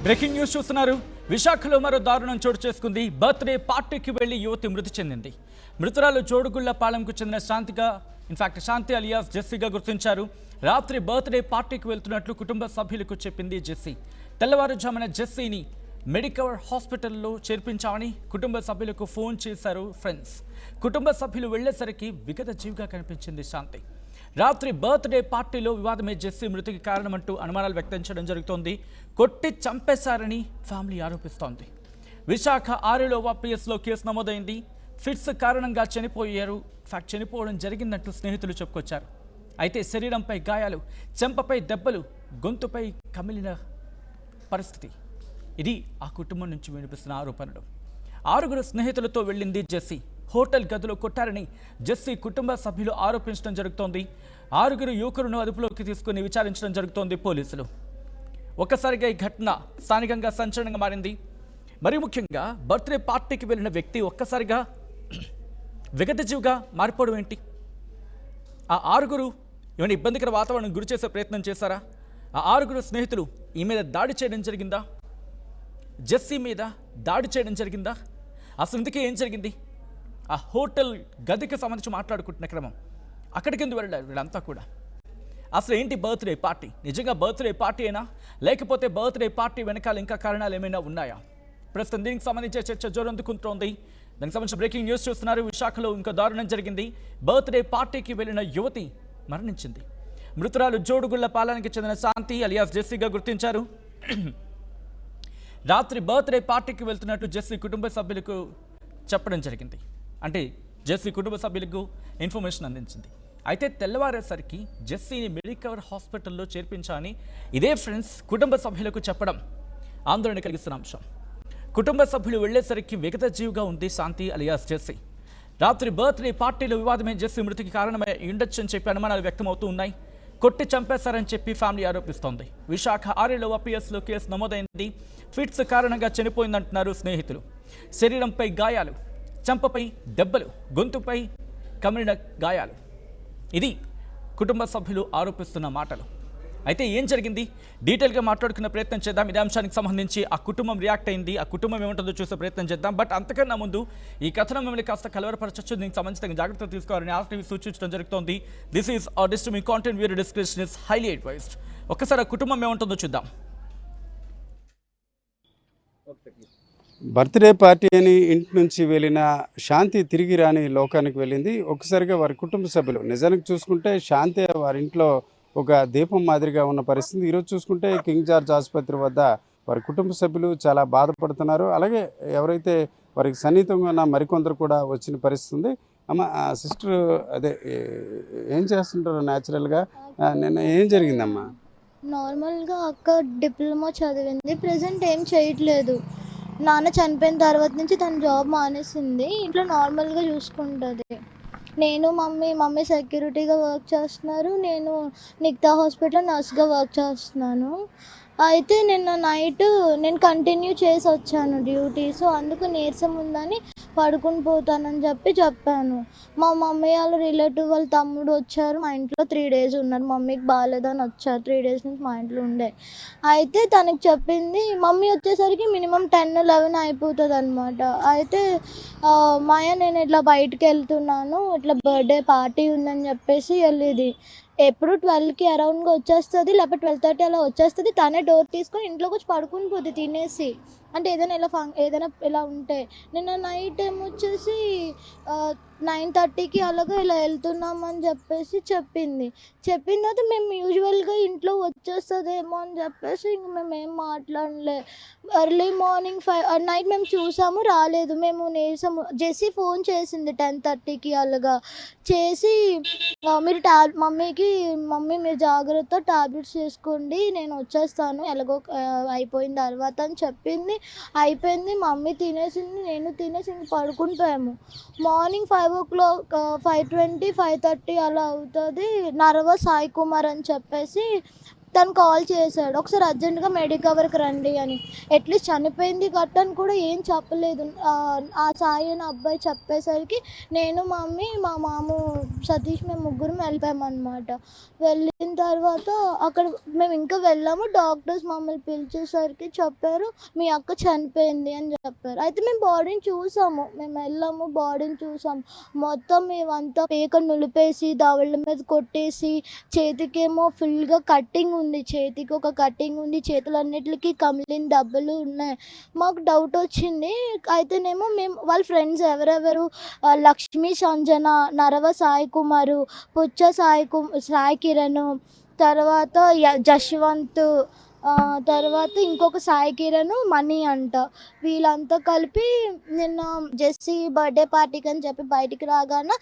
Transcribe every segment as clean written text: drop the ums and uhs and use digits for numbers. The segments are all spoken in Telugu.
బ్రేకింగ్ న్యూస్ చూస్తున్నారు. విశాఖలో మరో దారుణం చోటు చేసుకుంది. బర్త్డే పార్టీకి వెళ్లి యువతి మృతి చెందింది. మృతురాలు జోడుగుళ్లపాలెంకు చెందిన శాంతి అలియాస్ జెస్సీగా గుర్తించారు. రాత్రి బర్త్డే పార్టీకి వెళ్తున్నట్లు కుటుంబ సభ్యులకు చెప్పింది జెస్సీ. తెల్లవారుజామున జెస్సీని మెడికవర్ హాస్పిటల్లో చేర్పించామని కుటుంబ సభ్యులకు ఫోన్ చేశారు ఫ్రెండ్స్. కుటుంబ సభ్యులు వెళ్లేసరికి విగత జీవిగా కనిపించింది శాంతి. రాత్రి బర్త్డే పార్టీలో వివాదమే జెస్సీ మృతికి కారణమంటూ అనుమానాలు వ్యక్తం చేయడం జరుగుతోంది. కొట్టి చంపేశారని ఫ్యామిలీ ఆరోపిస్తోంది. విశాఖ RLOPSలో కేసు నమోదైంది. ఫిట్స్ కారణంగా చనిపోవడం జరిగిందంటూ స్నేహితులు చెప్పుకొచ్చారు. అయితే శరీరంపై గాయాలు, చెంపపై దెబ్బలు, గొంతుపై కమిలిన పరిస్థితి. ఇది ఆ కుటుంబం నుంచి వినిపిస్తున్న ఆరోపణలు. 6 స్నేహితులతో వెళ్ళింది జెస్సీ. హోటల్ గదిలో కొట్టారని జెస్సీ కుటుంబ సభ్యులు ఆరోపించడం జరుగుతోంది. 6 యువకులను అదుపులోకి తీసుకుని విచారించడం జరుగుతోంది పోలీసులు. ఒక్కసారిగా ఈ ఘటన స్థానికంగా సంచలనంగా మారింది. మరి ముఖ్యంగా బర్త్డే పార్టీకి వెళ్ళిన వ్యక్తి ఒక్కసారిగా విగతజీవిగా మారిపోవడం ఏంటి? ఆ 6 ఏమైనా ఇబ్బందికర వాతావరణం గురి చేసే ప్రయత్నం చేశారా? ఆ 6 స్నేహితులు ఈ మీద దాడి చేయడం జరిగిందా? జెస్సీ మీద దాడి చేయడం జరిగిందా? అసలు ఇందుకే ఏం జరిగింది? ఆ హోటల్ గదికి సంబంధించి మాట్లాడుకుంటున్న క్రమం అక్కడికి ఎందుకు వెళ్ళారు వీళ్ళంతా కూడా? అసలు ఏంటి బర్త్డే పార్టీ? నిజంగా బర్త్డే పార్టీ అయినా, లేకపోతే బర్త్డే పార్టీ వెనకాల ఇంకా కారణాలు ఏమైనా ఉన్నాయా? ప్రస్తుతం దీనికి సంబంధించే చర్చ జోరందుకుంటోంది. దానికి సంబంధించిన బ్రేకింగ్ న్యూస్ చూస్తున్నారు. విశాఖలో ఇంకా దారుణం జరిగింది. బర్త్డే పార్టీకి వెళ్ళిన యువతి మరణించింది. మృతురాలు జోడుగుళ్లపాలెంకి చెందిన శాంతి అలియాస్ జెస్సీగా గుర్తించారు. రాత్రి బర్త్డే పార్టీకి వెళ్తున్నట్టు జెస్సీ కుటుంబ సభ్యులకు చెప్పడం జరిగింది. అంటే జెస్సీ కుటుంబ సభ్యులకు ఇన్ఫర్మేషన్ అందించింది. అయితే తెల్లవారేసరికి జెస్సీని మెడికవర్ హాస్పిటల్లో చేర్పించాలని ఇదే ఫ్రెండ్స్ కుటుంబ సభ్యులకు చెప్పడం ఆందోళన కలిగిస్తున్న అంశం. కుటుంబ సభ్యులు వెళ్లేసరికి విగత జీవిగా ఉంది శాంతి అలియాస్ జెస్సీ. రాత్రి బర్త్డే పార్టీలో వివాదమే జెస్సీ మృతికి కారణమై ఉండొచ్చని చెప్పి అనుమానాలు వ్యక్తమవుతూ ఉన్నాయి. కొట్టి చంపేశారని చెప్పి ఫ్యామిలీ ఆరోపిస్తోంది. విశాఖ RLOPSలో కేసు నమోదైంది. ఫిట్స్ కారణంగా చనిపోయిందంటున్నారు స్నేహితులు. శరీరంపై గాయాలు, చెంపపై దెబ్బలు, గొంతుపై కమిలిన గాయాలు. ఇది కుటుంబ సభ్యులు ఆరోపిస్తున్న మాటలు. అయితే ఏం జరిగింది? డీటెయిల్గా మాట్లాడుకునే ప్రయత్నం చేద్దాం. ఇదే అంశానికి సంబంధించి ఆ కుటుంబం రియాక్ట్ అయింది. ఆ కుటుంబం ఏముంటుందో చూసే ప్రయత్నం చేద్దాం. బట్ అంతకన్నా ముందు ఈ కథనం మిమ్మల్ని కాస్త కలవరపరచచ్చు, దీనికి సంబంధించిన జాగ్రత్తలు తీసుకోవాలని RTV సూచించడం జరుగుతోంది. This is disturbing content. Video description is highly advised. ఒక్కసారి ఆ కుటుంబం ఏముంటుందో చూద్దాం. బర్త్డే పార్టీ అని ఇంటి నుంచి వెళ్ళిన శాంతి తిరిగి రాని లోకానికి వెళ్ళింది. ఒక్కసారిగా వారి కుటుంబ సభ్యులు, నిజానికి చూసుకుంటే శాంతి వారి ఇంట్లో ఒక దీపం మాదిరిగా ఉన్న పరిస్థితి. ఈరోజు చూసుకుంటే కింగ్ జార్జ్ ఆసుపత్రి వద్ద వారి కుటుంబ సభ్యులు చాలా బాధపడుతున్నారు. అలాగే ఎవరైతే వారికి సన్నిహితంగా ఉన్న మరికొందరు కూడా వచ్చిన పరిస్థితి ఉంది. అమ్మ, సిస్టర్ అదే ఏం చేస్తుంటారు న్యాచురల్గా? నిన్న ఏం జరిగిందమ్మా? నార్మల్గా అక్క డిప్లొమా చదివింది, ప్రజెంట్ ఏం చేయట్లేదు. నాన్న చనిపోయిన తర్వాత నుంచి తను జాబ్ మానేసింది. ఇంట్లో నార్మల్గా చూసుకుంటుంది. నేను మమ్మీ సెక్యూరిటీగా వర్క్ చేస్తున్నారు. నేను నిక్తా హాస్పిటల్లో నర్స్గా వర్క్ చేస్తున్నాను. అయితే నిన్న నైట్ నేను కంటిన్యూ చేసి వచ్చాను డ్యూటీ. సో అందుకు నీరసం ఉందని పడుకుని పోతానని చెప్పాను. మా మమ్మీ వాళ్ళ రిలేటివ్ వాళ్ళ తమ్ముడు వచ్చారు. మా ఇంట్లో 3 days ఉన్నారు. మమ్మీకి బాగాలేదని వచ్చారు. 3 days నుంచి మా ఇంట్లో ఉండే. అయితే తనకి చెప్పింది. మమ్మీ వచ్చేసరికి మినిమం 10-11 అయిపోతుంది అనమాట. అయితే మాయ నేను ఇట్లా బయటకు వెళ్తున్నాను, ఇట్లా బర్త్డే పార్టీ ఉందని చెప్పేసి వెళ్ళేది. ఎప్పుడు 12కి అరౌండ్గా వచ్చేస్తుంది, లేకపోతే 12:30 అలా వచ్చేస్తుంది. తనే డోర్ తీసుకొని ఇంట్లోకి వచ్చి పడుకుని పోతుంది తినేసి. అంటే ఏదైనా ఇలా ఉంటే. నిన్న నైట్ ఏమొచ్చేసి 9:30కి అలాగా ఇలా వెళ్తున్నామని చెప్పేసి చెప్పింది. చెప్పిన తర్వాత మేము యూజువల్గా ఇంట్లో వచ్చేస్తుందేమో అని చెప్పేసి ఇంక మేము ఏం మాట్లాడలే. ఎర్లీ మార్నింగ్ నైట్ మేము చూసాము, రాలేదు. మేము నీరసము. జెస్సీ ఫోన్ చేసింది 10:30కి అలాగా చేసి, మీరు మమ్మీ మీరు జాగ్రత్త, టాబ్లెట్స్ చేసుకోండి, నేను వచ్చేస్తాను ఎలాగో అయిపోయిన తర్వాత అని చెప్పింది. అయిపోయింది. మమ్మీ తినేసింది, నేను తినేసి ఇంక పడుకుని పోయాము. మార్నింగ్ 5 o'clock 5:20 5:30 అలా అవుతుంది. నర్వ సాయి కుమార్ అని చెప్పేసి తను కాల్ చేశాడు, ఒకసారి అర్జెంటుగా మెడికవర్కి రండి అని. అట్లీస్ట్ చనిపోయింది గట్టని కూడా ఏం చెప్పలేదు. ఆ సాయి అనే అబ్బాయి చెప్పేసరికి నేను, మా మమ్మీ, మా మాము సతీష్ మేము ముగ్గురం వెళ్ళిపోయామన్నమాట. వెళ్ళిన తర్వాత అక్కడ మేము ఇంకా వెళ్ళాము. డాక్టర్స్ మమ్మల్ని పిలిచేసరికి చెప్పారు, మీ అక్క చనిపోయింది అని చెప్పారు. అయితే మేము బాడీని చూసాము, మేము వెళ్ళాము, బాడీని చూసాము. మొత్తం మేమంతా పేక నులిపేసి దవళ్ళ మీద కొట్టేసి, చేతికేమో ఫుల్గా కట్టింగ్ ఉంది, చేతికి ఒక కట్టింగ్ ఉంది, చేతులన్నిటికీ కమిలిన దెబ్బలు ఉన్నాయి. మాకు డౌట్ వచ్చింది. అయితేనేమో మేము వాళ్ళ ఫ్రెండ్స్ ఎవరెవరు, లక్ష్మీ సంజన, నరవ సాయి కుమారు, పుచ్చ సాయి కిరణ్, తర్వాత జశ్వంత్, తర్వాత ఇంకొక సాయి కిరణ్, మణి అంట. వీళ్ళంతా కలిపి నిన్న జెస్సీ బర్త్డే పార్టీకి అని చెప్పి బయటికి రాగానే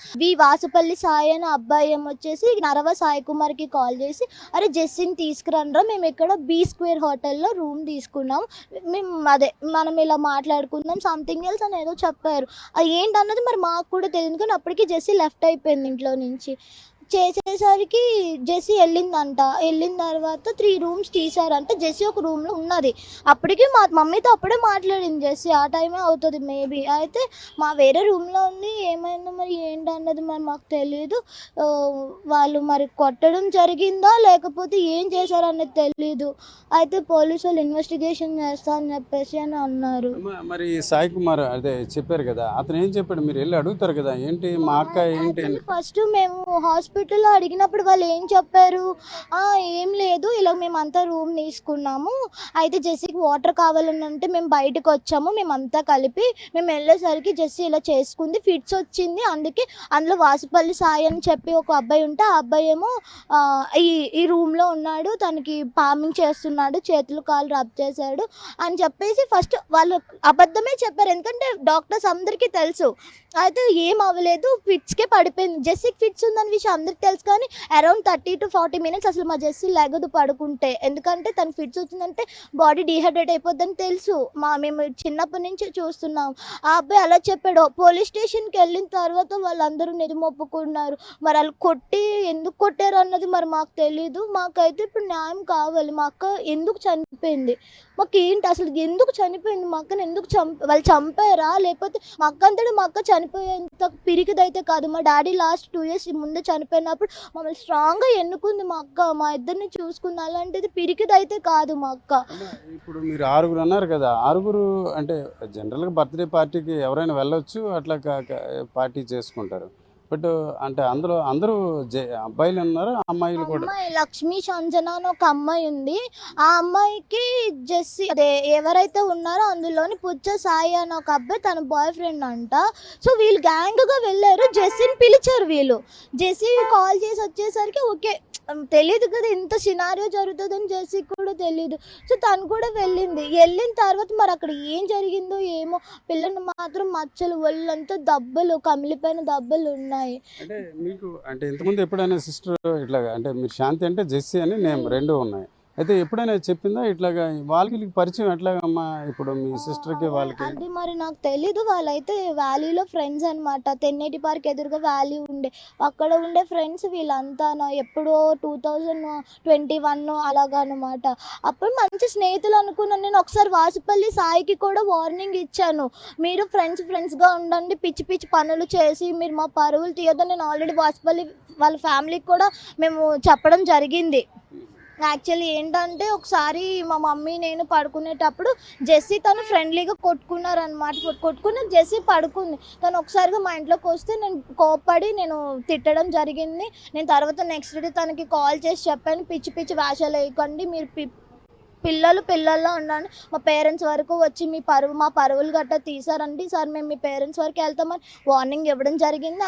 వాసుపల్లి సాయి అనే అబ్బాయి ఏమొచ్చేసి నరవ సాయి కుమార్కి కాల్ చేసి, అరే జెస్సీని తీసుకురండ్రా, మేము ఇక్కడ B² హోటల్లో రూమ్ తీసుకున్నాం, మేము అదే మనం ఇలా మాట్లాడుకుందాం సంథింగ్ ఎల్స్ అని ఏదో చెప్పారు. అది ఏంటన్నది మరి మాకు కూడా తెలియదు. కానీ అప్పటికి జెస్సీ లెఫ్ట్ అయిపోయింది ఇంట్లో నుంచి. చేసేసరికి జెస్సీ వెళ్ళిందంట. వెళ్ళిన తర్వాత 3 రూమ్స్ తీశారంట. జెస్సీ ఒక రూమ్లో ఉన్నది. అప్పటికి మా మమ్మీతో అప్పుడే మాట్లాడింది జెస్సీ, ఆ టైమే అవుతుంది మేబీ. అయితే మా వేరే రూమ్లో ఉంది, ఏమైందో మరి ఏంటన్నది మరి మాకు తెలియదు. వాళ్ళు మరి కొట్టడం జరిగిందా లేకపోతే ఏం చేశారనేది తెలీదు. అయితే పోలీసు వాళ్ళు ఇన్వెస్టిగేషన్ చేస్తా అని చెప్పేసి అని అన్నారు. మరి సాయి కుమార్ అదే చెప్పారు కదా, అతను ఏం చెప్పాడు? మీరు వెళ్ళి అడుగుతారు కదా, ఏంటి మా అక్క ఏంటి అని. ఫస్ట్ మేము హాస్పిటల్లో అడిగినప్పుడు వాళ్ళు ఏం చెప్పారు, ఏం లేదు, ఇలా మేమంతా రూమ్ తీసుకున్నాము, అయితే జెస్సీకి వాటర్ కావాలని అంటే మేము బయటకు వచ్చాము, మేమంతా కలిపి మేము వెళ్ళేసరికి జెస్సీ ఇలా చేసుకుంది, ఫిట్స్ వచ్చింది, అందుకే అందులో వాసుపల్లి సాయి అని చెప్పి ఒక అబ్బాయి ఉంటే ఆ అబ్బాయి ఏమో ఈ రూమ్లో ఉన్నాడు, తనకి పామింగ్ చేస్తున్నాడు, చేతులు కాళ్ళు రబ్ చేశాడు అని చెప్పేసి ఫస్ట్ వాళ్ళు అబద్ధమే చెప్పారు. ఎందుకంటే డాక్టర్స్ అందరికీ తెలుసు. అయితే ఏం అవ్వలేదు, ఫిట్స్కే పడిపోయింది. జెస్సీకి ఫిట్స్ ఉందని విషయం అందరికి తెలుసు, కానీ అరౌండ్ 30 to 40 minutes అసలు మా జెస్సీ లెగదు పడుకుంటే. ఎందుకంటే తనకి ఫిట్స్ వచ్చిందంటే బాడీ డీహైడ్రేట్ అయిపోద్దని తెలుసు. మేము చిన్నప్పటి నుంచి చూస్తున్నాం. ఆ అబ్బాయి అలా చెప్పాడు. పోలీస్ స్టేషన్కి వెళ్ళిన తర్వాత వాళ్ళందరూ నిజం ఒప్పుకున్నారు. మరి వాళ్ళు ఎందుకు కొట్టారు అన్నది మరి మాకు తెలీదు. మాకైతే ఇప్పుడు న్యాయం కావాలి. మా అక్క ఎందుకు చనిపోయింది, మాకు ఏంటి అసలు ఎందుకు చనిపోయింది, మా అక్కని ఎందుకు వాళ్ళు చంపారా, లేకపోతే మా అక్క అంతటా మా అక్క చనిపోయేంత పిరికిదైతే కాదు. మా డాడీ లాస్ట్ 2 years ముందు చనిపోయినప్పుడు మమ్మల్ని స్ట్రాంగ్గా ఎన్నుకుంది మా అక్క, మా ఇద్దరిని చూసుకుంది. అలాంటిది పిరికిదైతే కాదు మా అక్క. ఇప్పుడు మీరు 6 అన్నారు కదా, 6 అంటే జనరల్గా బర్త్డే పార్టీకి ఎవరైనా వెళ్ళొచ్చు, అట్లా పార్టీ చేసుకుంటారు. బట్ అంటే అందులో అందరూ అబ్బాయిలు ఉన్నారు, అమ్మాయిలు కూడా. అమ్మాయి లక్ష్మీ సంజన అని ఒక అమ్మాయి ఉంది. ఆ అమ్మాయికి జెస్సీ అదే ఎవరైతే ఉన్నారో అందులోని పుచ్చ సాయి అని ఒక అబ్బాయి తన బాయ్ ఫ్రెండ్ అంట. సో వీళ్ళు గ్యాంగ్గా వెళ్ళారు, జెస్సీని పిలిచారు. వీళ్ళు జెస్సీ కాల్ చేసి వచ్చేసరికి ఓకే తెలియదు కదా ఇంత సినారియో జరుగుతుందని జెస్సీకి కూడా తెలియదు. సో తను కూడా వెళ్ళిన తర్వాత మరి అక్కడ ఏం జరిగిందో ఏమో, పిల్లని మాత్రం మచ్చలు, ఒళ్ళంతా దెబ్బలు, కమిలిపోయిన దెబ్బలు ఉన్నాయి. అంటే మీకు అంటే ఇంతకుముందు ఎప్పుడైనా సిస్టర్ ఇట్లాగా, అంటే మీరు శాంతి అంటే జెస్సీ అని నేమ్ 2 ఉన్నాయి, అయితే ఎప్పుడైనా చెప్పిందా ఇట్లాగా? వాళ్ళకి పరిచయం ఎట్లాగమ్మా ఇప్పుడు మీ సిస్టర్కి వాళ్ళకి? అది మరి నాకు తెలీదు. వాళ్ళైతే వ్యాలీలో ఫ్రెండ్స్ అనమాట. తెన్నేటి పార్క్ ఎదురుగా వ్యాలీ ఉండే, అక్కడ ఉండే ఫ్రెండ్స్ వీళ్ళంతా. ఎప్పుడో 2021 అలాగనమాట. అప్పుడు మంచి స్నేహితులు అనుకున్నాను నేను. ఒకసారి వాసుపల్లి సాయికి కూడా వార్నింగ్ ఇచ్చాను, మీరు ఫ్రెండ్స్గా ఉండండి, పిచ్చి పిచ్చి పనులు చేసి మీరు మా పరువులు తీయొద్దని. నేను ఆల్రెడీ వాసుపల్లి వాళ్ళ ఫ్యామిలీకి కూడా మేము చెప్పడం జరిగింది. యాక్చువల్లీ ఏంటంటే ఒకసారి మా మమ్మీ నేను పడుకునేటప్పుడు జెస్సీ తను ఫ్రెండ్లీగా కొట్టుకున్నారనమాట. కొట్టుకున్న జెస్సీ పడుకుంది. తను ఒకసారిగా మా ఇంట్లోకి వస్తే నేను కోప్పడి నేను తిట్టడం జరిగింది. నేను తర్వాత నెక్స్ట్ డే తనకి కాల్ చేసి చెప్పాను, పిచ్చి పిచ్చి వేషాలు వేయకండి, మీరు పిల్లల్లో ఉండండి, మా పేరెంట్స్ వరకు వచ్చి మా పరువులు గట్టా తీసారండి సార్, మేము మీ పేరెంట్స్ వరకు వెళ్తామని వార్నింగ్ ఇవ్వడం జరిగింది.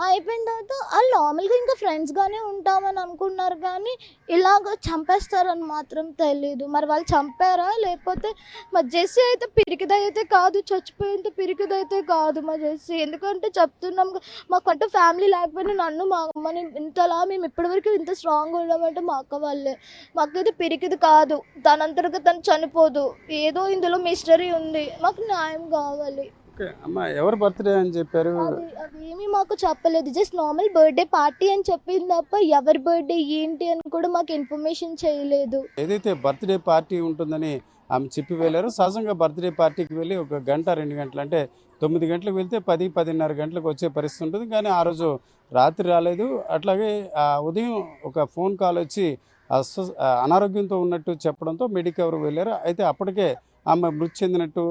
అయిపోయిన తర్వాత వాళ్ళు నార్మల్గా ఇంకా ఫ్రెండ్స్గానే ఉంటామని అనుకున్నారు, కానీ ఇలాగ చంపేస్తారని మాత్రం తెలీదు. మరి వాళ్ళు చంపారా లేకపోతే? మా జెస్సీ అయితే పిరికిదైతే కాదు, చచ్చిపోయేంత పిరికిదైతే కాదు మా జెస్సీ. ఎందుకంటే చెప్తున్నాం మాకంటూ ఫ్యామిలీ లేకపోయినా నన్ను మా అమ్మని ఇంతలా మేము ఇప్పటివరకు ఇంత స్ట్రాంగ్గా ఉన్నామంటే మా అక్క వాళ్ళే. మాకైతే పిరికిది కాదు, తనంతటిగా తను చనిపోదు, ఏదో ఇందులో మిస్టరీ ఉంది, మాకు న్యాయం కావాలి. ఓకే అమ్మ, ఎవరు బర్త్డే అని చెప్పారు? అది ఏమీ మాకు చెప్పలేదు. జస్ట్ నార్మల్ బర్త్డే పార్టీ అని చెప్పింది తప్ప ఎవరి బర్త్డే ఏంటి అని కూడా మాకు ఇన్ఫర్మేషన్ చేయలేదు. ఏదైతే బర్త్డే పార్టీ ఉంటుందని ఆమె చెప్పి వెళ్ళారో, సహజంగా బర్త్డే పార్టీకి వెళ్ళి ఒక గంట 2 గంటలు అంటే 9 గంటలకు వెళ్తే 10-10:30 గంటలకు వచ్చే పరిస్థితి ఉంటుంది. కానీ ఆ రోజు రాత్రి రాలేదు. అట్లాగే ఉదయం ఒక ఫోన్ కాల్ వచ్చి అనారోగ్యంతో ఉన్నట్టు చెప్పడంతో మెడికవర్ వెళ్ళారు. అయితే అప్పటికే ఆమె మృతి చెందినట్టు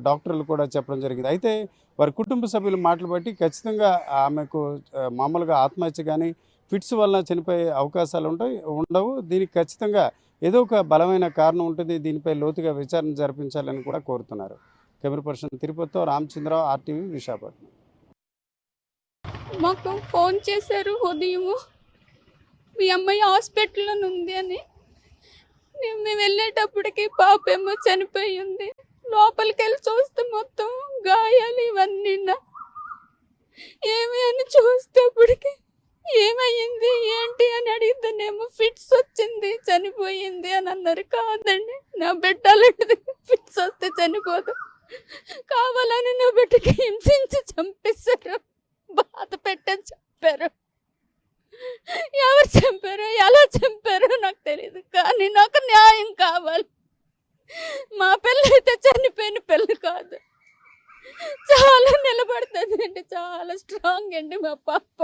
డాక్టర్లు కూడా చెప్పడం జరిగింది. అయితే వారి కుటుంబ సభ్యుల మాటలు బట్టి ఖచ్చితంగా ఆమెకు మామూలుగా ఆత్మహత్య కానీ ఫిట్స్ వలన చనిపోయే అవకాశాలు ఉండవు. దీనికి ఖచ్చితంగా ఏదో ఒక బలమైన కారణం ఉంటుంది. దీనిపై లోతుగా విచారణ జరిపించాలని కూడా కోరుతున్నారు. కెమెరా పర్సన్ తిరుపతితో రామచంద్రరావు, RTV, విశాఖపట్నం. మాకు ఫోన్ చేశారు ఉదయము, మీ అమ్మాయి హాస్పిటల్లో ఉంది అని. మేము వెళ్ళేటప్పటికి పాపేమో చనిపోయి ఉంది. లోపలికి వెళ్ళి చూస్తే మొత్తం గాయాలు ఇవన్నీ. ఏమి అని చూస్తేప్పటికి ఏమయ్యింది ఏంటి అని అడిగితేనేమో ఫిట్స్ వచ్చింది చనిపోయింది అని అన్నారు. కాదండి, నా బిడ్డ అలాంటిది, ఫిట్స్ వస్తే చనిపోదు, కావాలని నా బిడ్డకి హింసించి చంపేశారు, బాధ పెట్టని చంపారు. ఎవరు చంపారు, ఎలా చంపారో నాకు తెలియదు, కానీ నాకు న్యాయం కావాలి. మా పిల్ల అయితే చనిపోయిన పిల్ల కాదు, చాలా నిలబడుతుంది అండి, చాలా స్ట్రాంగ్ అండి మా పాప.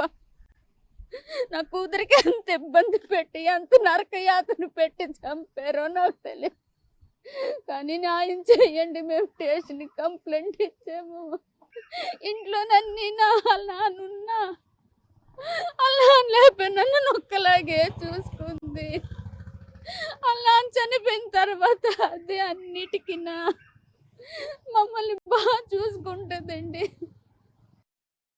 నా కూతురికి ఎంత ఇబ్బంది పెట్టి ఎంత నరకయాతన పెట్టి చంపారో నాకు తెలియదు, కానీ న్యాయం చేయండి. మేము స్టేషన్కి కంప్లైంట్ ఇచ్చాము. ఇంట్లో నన్ను నాన్నున్నా అలా లేకపోయి నన్ను నొక్కలాగే చూసుకుంది. అలా చనిపోయిన తర్వాత అదే అన్నిటికీ మమ్మల్ని బాగా చూసుకుంటుందండి.